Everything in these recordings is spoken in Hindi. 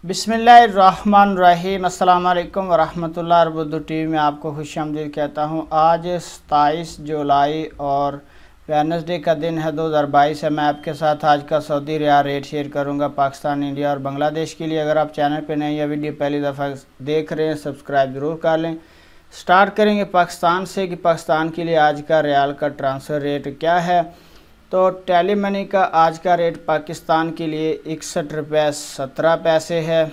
बिस्मिल्लाहिर्रहमानिर्रहीम। अस्सलाम वालेकुम वरहमतुल्लाह। बुद्दू टीवी में आपको खुशामदीद कहता हूँ। आज 27 जुलाई और वेडनेसडे का दिन है 2022 है। मैं आपके साथ आज का सऊदी रियाल रेट शेयर करूँगा पाकिस्तान, इंडिया और बांग्लादेश के लिए। अगर आप चैनल पर नए या वीडियो पहली दफ़ा देख रहे हैं सब्सक्राइब ज़रूर कर लें। स्टार्ट करेंगे पाकिस्तान से कि पाकिस्तान के लिए आज का रियाल का ट्रांसफ़र रेट क्या है। तो टेली मनी का आज का रेट पाकिस्तान के लिए 61 रुपये 17 पैसे है।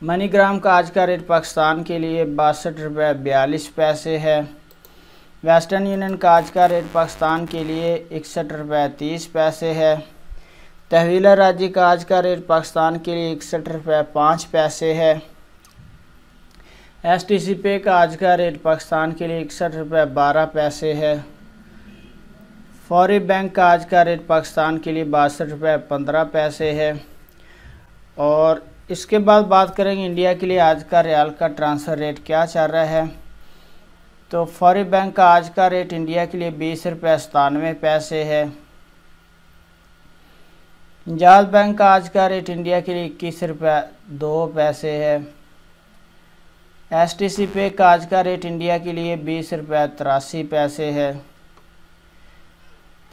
मनीग्राम का आज का रेट पाकिस्तान के लिए 62 रुपये 42 पैसे है। वेस्टर्न यूनियन का आज का रेट पाकिस्तान के लिए 61 रुपये 30 पैसे है। तहवीला राजी का आज का रेट पाकिस्तान के लिए 61 रुपये 5 पैसे है। STC पे का आज का रेट पाकिस्तान के लिए 61 रुपये 12 पैसे है। फौरी बैंक का आज का रेट पाकिस्तान के लिए 62 रुपये 15 पैसे है। और इसके बाद बात करेंगे इंडिया के लिए आज का रियाल का ट्रांसफ़र रेट क्या चल रहा है। तो फौरी बैंक का आज का रेट इंडिया के लिए 20 रुपये 97 पैसे है। जाज बैंक का आज का रेट इंडिया के लिए 21 रुपये 2 पैसे है। STC पे का आज का रेट इंडिया के लिए 20 रुपये 83 पैसे है।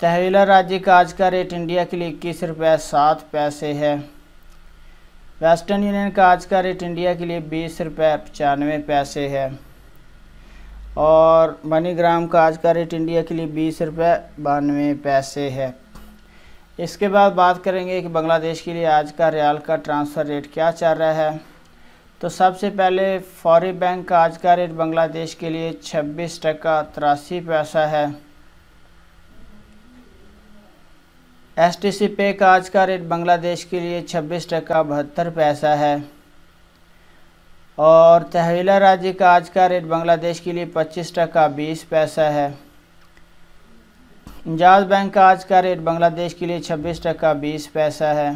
तहवीला राज्य का आज का रेट इंडिया के लिए 21 रुपये 7 पैसे है। वेस्टर्न यूनियन का आज का रेट इंडिया के लिए 20 रुपये 95 पैसे है। और मनीग्राम का आज का रेट इंडिया के लिए 20 रुपये 92 पैसे है। इसके बाद बात करेंगे कि बांग्लादेश के लिए आज का रियाल का ट्रांसफ़र रेट क्या चल रहा है। तो सबसे पहले फौरी बैंक का आज का रेट बांग्लादेश के लिए 26 टका 83 पैसा है। STC पे का आज का रेट बांग्लादेश के लिए 26 टका 72 पैसा है। और तहवीला राज्य का आज का रेट बांग्लादेश के लिए 25 टका 20 पैसा है। जाज बैंक का आज का रेट बांग्लादेश के लिए 26 टका 20 पैसा है।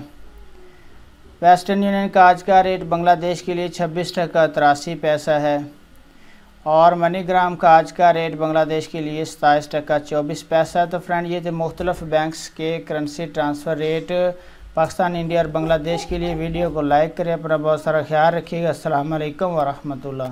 वेस्टर्न यूनियन का आज का रेट बांग्लादेश के लिए 26 टका 83 पैसा है। और मनीग्राम का आज का रेट बांग्लादेश के लिए 27 टका 24 पैसा। तो फ्रेंड ये थे मुख्तलिफ बैंक्स के currency transfer rate Pakistan, India और बांग्लादेश के लिए। वीडियो को लाइक करें, अपना बहुत सारा ख्याल रखिएगा। अस्सलाम वालेकुम वरहमतुल्लाह।